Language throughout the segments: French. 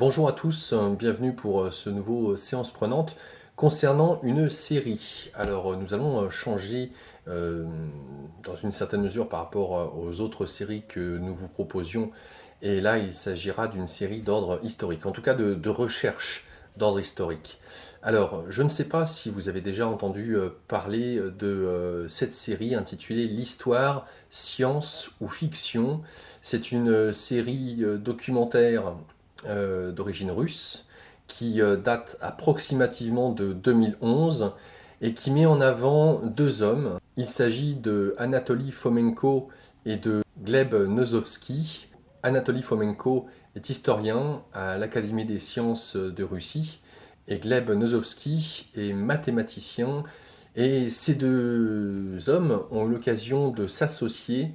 Bonjour à tous, bienvenue pour ce nouveau séance prenante concernant une série. Alors nous allons changer dans une certaine mesure par rapport aux autres séries que nous vous proposions. Et là, il s'agira d'une série d'ordre historique, en tout cas de recherche d'ordre historique. Alors, je ne sais pas si vous avez déjà entendu parler de cette série intitulée L'histoire, science ou fiction. C'est une série documentaire d'origine russe qui date approximativement de 2011 et qui met en avant deux hommes. Il s'agit de Anatoly Fomenko et de Gleb Nozovsky. Anatoly Fomenko est historien à l'Académie des sciences de Russie et Gleb Nozovsky est mathématicien. Et ces deux hommes ont eu l'occasion de s'associer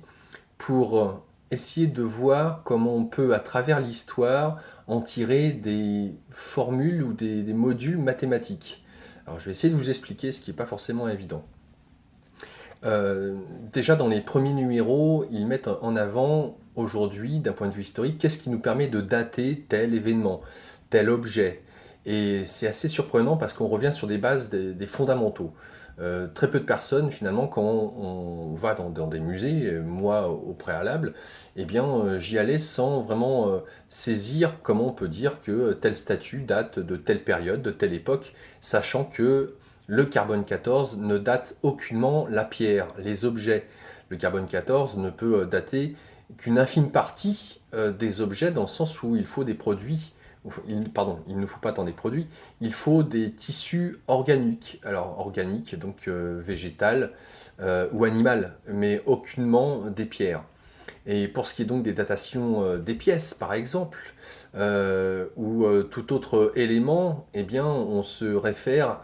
pour essayer de voir comment on peut, à travers l'histoire, en tirer des formules ou des modules mathématiques. Alors je vais essayer de vous expliquer ce qui n'est pas forcément évident. Déjà dans les premiers numéros, ils mettent en avant aujourd'hui, d'un point de vue historique, qu'est-ce qui nous permet de dater tel événement, tel objet. Et c'est assez surprenant parce qu'on revient sur des bases des fondamentaux. Très peu de personnes, finalement, quand on va dans des musées, moi au préalable, eh bien, j'y allais sans vraiment saisir comment on peut dire que telle statue date de telle période, de telle époque, sachant que le carbone 14 ne date aucunement la pierre, les objets. Le carbone 14 ne peut dater qu'une infime partie des objets, dans le sens où il faut des produits, pardon, il ne faut pas tant des produits, il faut des tissus organiques. Alors organiques, donc végétal ou animal, mais aucunement des pierres. Et pour ce qui est donc des datations des pièces, par exemple, ou tout autre élément, eh bien, on se réfère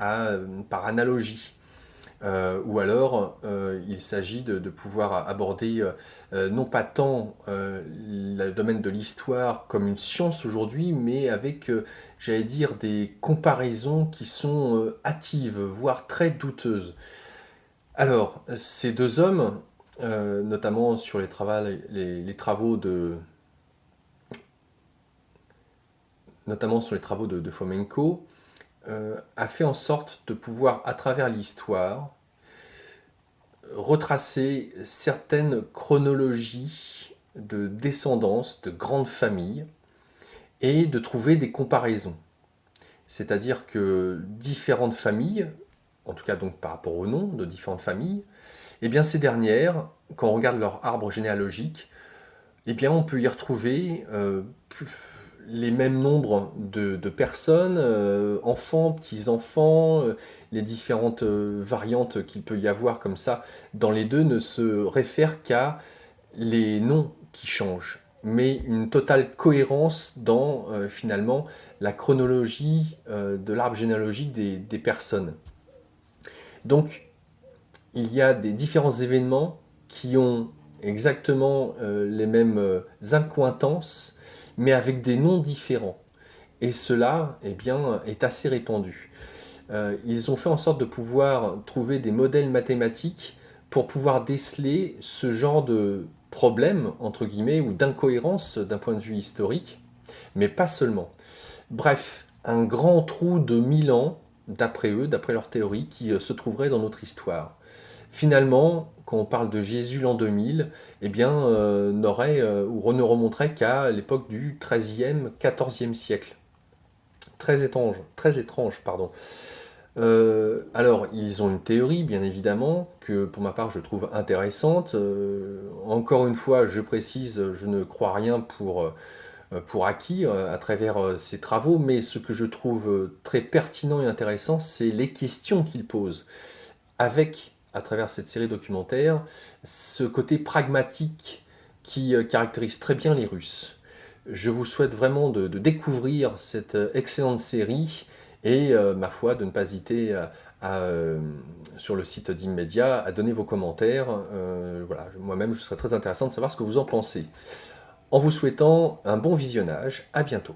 par analogie. Ou alors, il s'agit de pouvoir aborder non pas tant le domaine de l'histoire comme une science aujourd'hui, mais avec, j'allais dire, des comparaisons qui sont hâtives, voire très douteuses. Alors, ces deux hommes, notamment sur les travaux de, notamment sur les travaux de Fomenko, a fait en sorte de pouvoir, à travers l'histoire, retracer certaines chronologies de descendance de grandes familles et de trouver des comparaisons. C'est-à-dire que différentes familles, en tout cas donc par rapport au nom de différentes familles, eh bien ces dernières, quand on regarde leur arbre généalogique, eh bien on peut y retrouver les mêmes nombres de personnes, enfants, petits-enfants, les différentes variantes qu'il peut y avoir comme ça dans les deux ne se réfèrent qu'à les noms qui changent, mais une totale cohérence dans finalement la chronologie de l'arbre généalogique des personnes. Donc il y a des différents événements qui ont exactement les mêmes accointances, mais avec des noms différents. Et cela, eh bien, est assez répandu. Ils ont fait en sorte de pouvoir trouver des modèles mathématiques pour pouvoir déceler ce genre de problème, entre guillemets, ou d'incohérence d'un point de vue historique, mais pas seulement. Bref, un grand trou de 1000 ans, d'après eux, d'après leur théorie, qui se trouverait dans notre histoire. Finalement, quand on parle de Jésus l'an 2000, eh bien, ou ne remonterait qu'à l'époque du XIIIe, XIVe siècle. Très étrange, pardon. Alors, ils ont une théorie, bien évidemment, que pour ma part je trouve intéressante. Encore une fois, je précise, je ne crois rien pour acquis à travers ces travaux, mais ce que je trouve très pertinent et intéressant, c'est les questions qu'ils posent. Avec, à travers cette série documentaire, ce côté pragmatique qui caractérise très bien les Russes. Je vous souhaite vraiment de découvrir cette excellente série et, ma foi, de ne pas hésiter sur le site d'Immedia à donner vos commentaires. Voilà, moi-même, je serais très intéressant de savoir ce que vous en pensez. En vous souhaitant un bon visionnage, à bientôt.